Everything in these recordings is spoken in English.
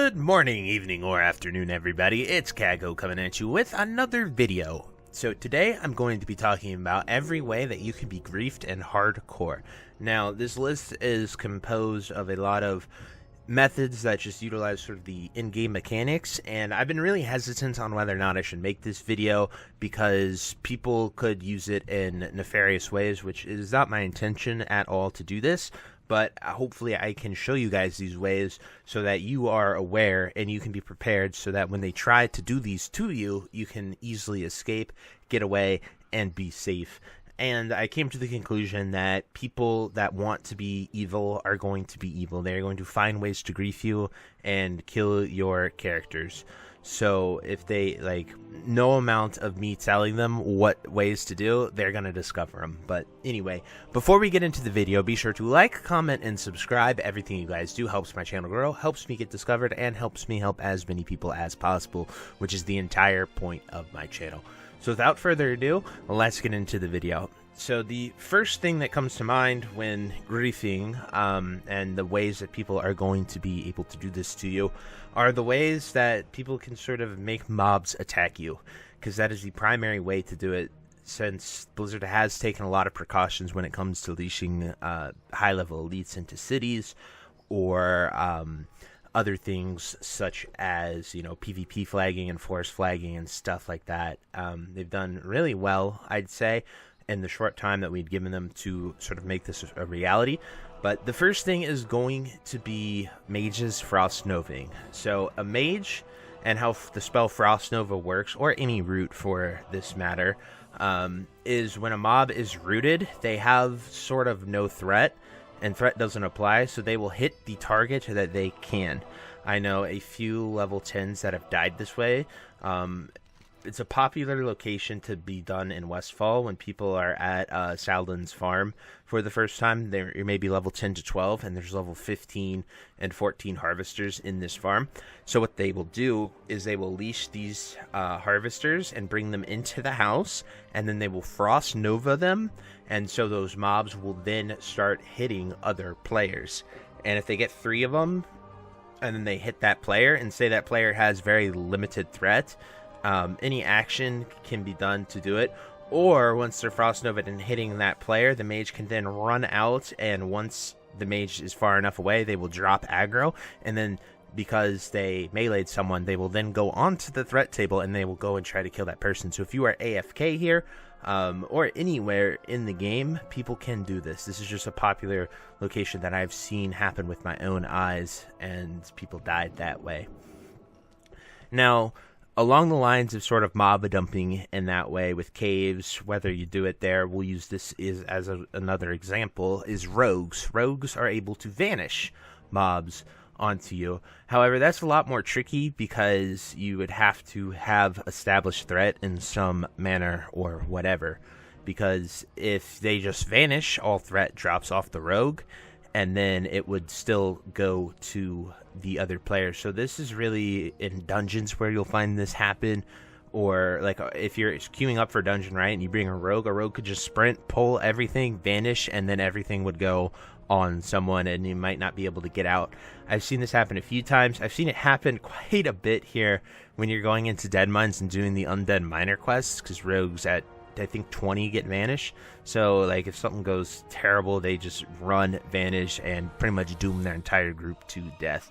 Good morning, evening, or afternoon, everybody. It's Kaghoe coming at you with another video. So today I'm going to be talking about every way that you can be griefed and hardcore. Now, this list is composed of a lot of methods that just utilize sort of the in-game mechanics, and I've been really hesitant on whether or not I should make this video because people could use it in nefarious ways, which is not my intention at all to do this. But hopefully I can show you guys these ways so that you are aware and you can be prepared so that when they try to do these to you, you can easily escape, get away, and be safe. And I came to the conclusion that people that want to be evil are going to be evil. They're going to find ways to grief you and kill your characters. So if they, no amount of me telling them what ways to do, they're going to discover them. But anyway, before we get into the video, be sure to like, comment, and subscribe. Everything you guys do helps my channel grow, helps me get discovered, and helps me help as many people as possible, which is the entire point of my channel. So without further ado, let's get into the video. So the first thing that comes to mind when griefing, and the ways that people are going to be able to do this to you, are the ways that people can sort of make mobs attack you, because that is the primary way to do it, since Blizzard has taken a lot of precautions when it comes to leashing high-level elites into cities, or other things such as, PvP flagging and force flagging and stuff like that. They've done really well, I'd say, in the short time that we'd given them to sort of make this a reality. But the first thing is going to be Mage's Frost Novaing. So a Mage, and how the spell Frost Nova works, or any root for this matter, is when a mob is rooted, they have sort of no threat, and threat doesn't apply, so they will hit the target that they can. I know a few level 10s that have died this way. It's a popular location to be done in Westfall when people are at Saladin's farm for the first time. There may be level 10 to 12, and there's level 15 and 14 harvesters in this farm. So what they will do is they will leash these harvesters and bring them into the house, and then they will Frost Nova them, and so those mobs will then start hitting other players. And if they get 3 of them, and then they hit that player, and say that player has very limited threat, any action can be done to do it, or once they're Frost Nova and hitting that player, the mage can then run out, and once the mage is far enough away, they will drop aggro, and then because they meleeed someone, they will then go onto the threat table and they will go and try to kill that person. So if you are AFK here, or anywhere in the game, people can do this. This is just a popular location that I've seen happen with my own eyes, and people died that way. Now, along the lines of sort of mob dumping in that way with caves, whether you do it there, we'll use this as another example, is rogues. Rogues are able to vanish mobs onto you. However, that's a lot more tricky because you would have to have established threat in some manner or whatever. Because if they just vanish, all threat drops off the rogue, and then it would still go to the other player. So this is really in dungeons where you'll find this happen, or if you're queuing up for a dungeon, right, and you bring a rogue could just sprint, pull everything, vanish, and then everything would go on someone, and you might not be able to get out. I've seen this happen a few times. I've seen it happen quite a bit here when you're going into dead mines and doing the undead miner quests, because rogues at I think 20 get vanish. So if something goes terrible, they just run, vanish, and pretty much doom their entire group to death.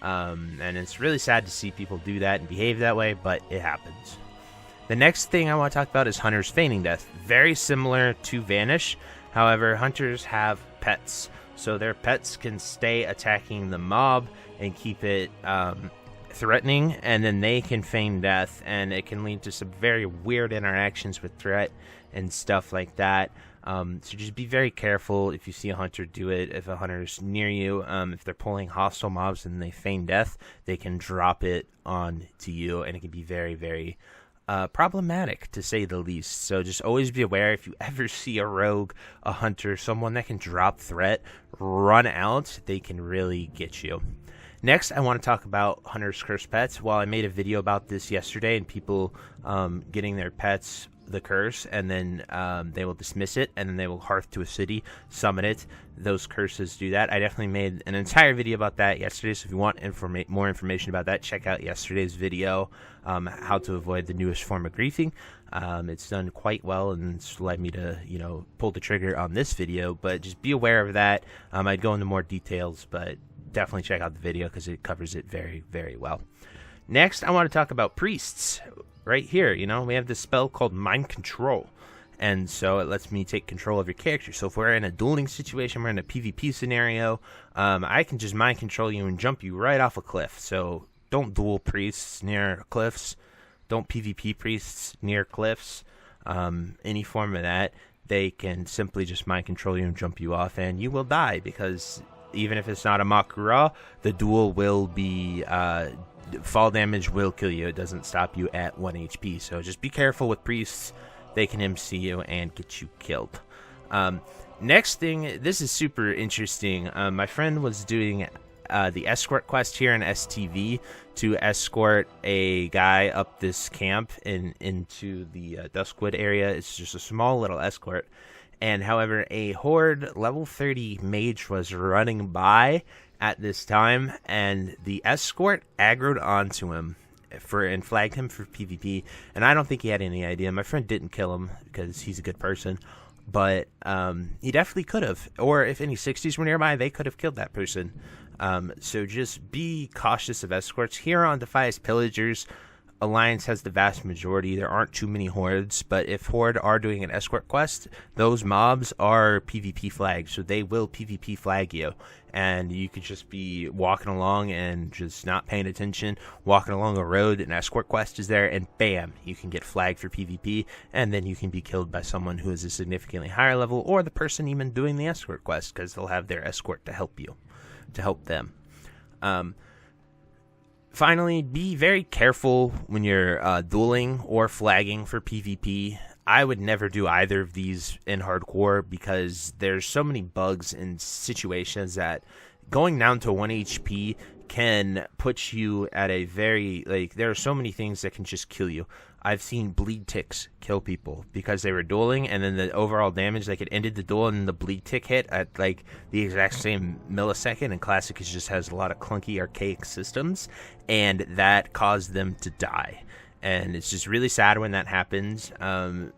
And it's really sad to see people do that and behave that way, but it happens. The next thing I want to talk about is Hunters Feigning Death. Very similar to Vanish. However, Hunters have pets, so their pets can stay attacking the mob and keep it threatening, and then they can feign death, and it can lead to some very weird interactions with threat and stuff like that. So just be very careful if you see a hunter do it. If a hunter's near you, if they're pulling hostile mobs and they feign death, they can drop it on to you, and it can be very, very problematic, to say the least. So just always be aware. If you ever see a rogue, a hunter, someone that can drop threat, run out. They can really get you. Next, I want to talk about Hunter's Cursed Pets. While I made a video about this yesterday and people getting their pets the curse, and then they will dismiss it, and then they will hearth to a city, summon it. Those curses do that. I definitely made an entire video about that yesterday, so if you want more information about that, check out yesterday's video, how to avoid the newest form of griefing. It's done quite well, and it's led me to, you know, pull the trigger on this video, but just be aware of that. I'd go into more details, but definitely check out the video because it covers it very, very well. Next, I want to talk about priests. Right here, you know, we have this spell called Mind Control, and so it lets me take control of your character. So if we're in a dueling situation, we're in a PvP scenario, I can just mind control you and jump you right off a cliff. So don't duel priests near cliffs, don't PvP priests near cliffs, any form of that. They can simply just mind control you and jump you off, and you will die, because even if it's not a Makura, the duel will be fall damage will kill you. It doesn't stop you at 1 HP. So just be careful with priests. They can MC you and get you killed. Next thing, this is super interesting. My friend was doing the escort quest here in STV to escort a guy up this camp into the Duskwood area. It's just a small little escort. And however, a horde level 30 mage was running by at this time, and the escort aggroed onto him and flagged him for PvP, and I don't think he had any idea. My friend didn't kill him because he's a good person, but he definitely could have, or if any 60s were nearby, they could have killed that person. So just be cautious of escorts. Here on Defias Pillagers, Alliance has the vast majority. There aren't too many hordes, but if horde are doing an escort quest, those mobs are PvP flagged, so they will PvP flag you, and you could just be walking along and just not paying attention, walking along a road, an escort quest is there, and bam, you can get flagged for PvP, and then you can be killed by someone who is a significantly higher level, or the person even doing the escort quest, because they'll have their escort to help you, to help them. Finally, be very careful when you're dueling or flagging for PvP. I would never do either of these in hardcore, because there's so many bugs and situations that going down to 1 HP can put you at a very, there are so many things that can just kill you. I've seen bleed ticks kill people because they were dueling, and then the overall damage, it ended the duel, and the bleed tick hit at the exact same millisecond. And Classic just has a lot of clunky, archaic systems, and that caused them to die. And it's just really sad when that happens.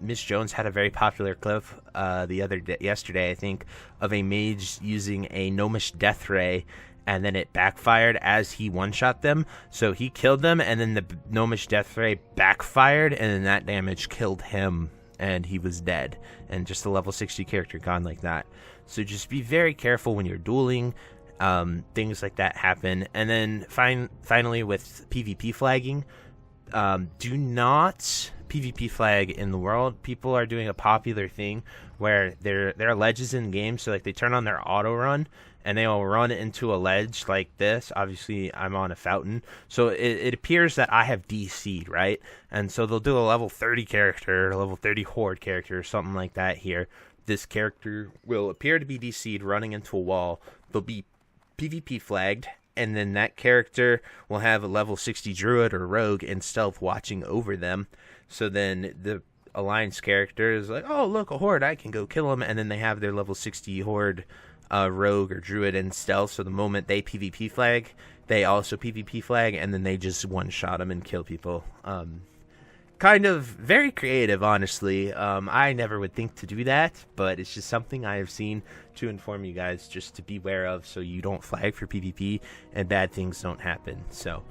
Miss Jones had a very popular clip yesterday, I think, of a mage using a gnomish death ray, and then it backfired as he one-shot them. So he killed them, and then the gnomish death ray backfired, and then that damage killed him, and he was dead. And just a level 60 character gone like that. So just be very careful when you're dueling. Things like that happen. And then finally with PvP flagging, do not PvP flag in the world. People are doing a popular thing where there are ledges in the game, so they turn on their auto run, and they will run into a ledge like this. Obviously, I'm on a fountain, so it appears that I have DC'd, right? And so they'll do a level 30 character, a level 30 horde character, or something like that here. This character will appear to be DC'd, running into a wall. They'll be PvP flagged, and then that character will have a level 60 druid or rogue and stealth watching over them. So then the Alliance character is like, oh, look, a horde, I can go kill him. And then they have their level 60 horde rogue or druid and stealth. So the moment they PvP flag, they also PvP flag, and then they just one-shot them and kill people. Kind of very creative, honestly. I never would think to do that, but it's just something I have seen to inform you guys just to be aware of, so you don't flag for PvP and bad things don't happen. So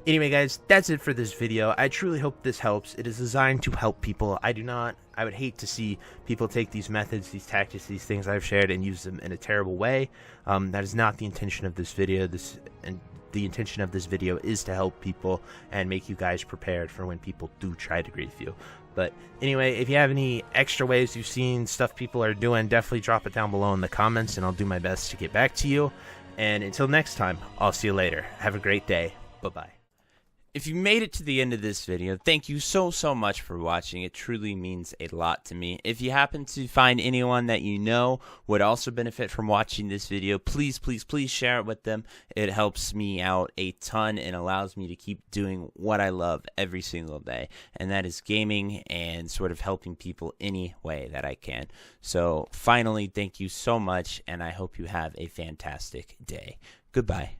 anyway, guys, that's it for this video. I truly hope this helps. It is designed to help people. I would hate to see people take these methods, these tactics, these things I've shared, and use them in a terrible way. That is not the intention of this video. The intention of this video is to help people and make you guys prepared for when people do try to grief you. But anyway, if you have any extra ways you've seen stuff people are doing, definitely drop it down below in the comments, and I'll do my best to get back to you. And until next time, I'll see you later. Have a great day. Bye-bye. if you made it to the end of this video, thank you so much for watching. It truly means a lot to me. If you happen to find anyone that you know would also benefit from watching this video, please share it with them. It helps me out a ton and allows me to keep doing what I love every single day, and that is gaming and sort of helping people any way that I can. So finally, thank you so much, and I hope you have a fantastic day. Goodbye.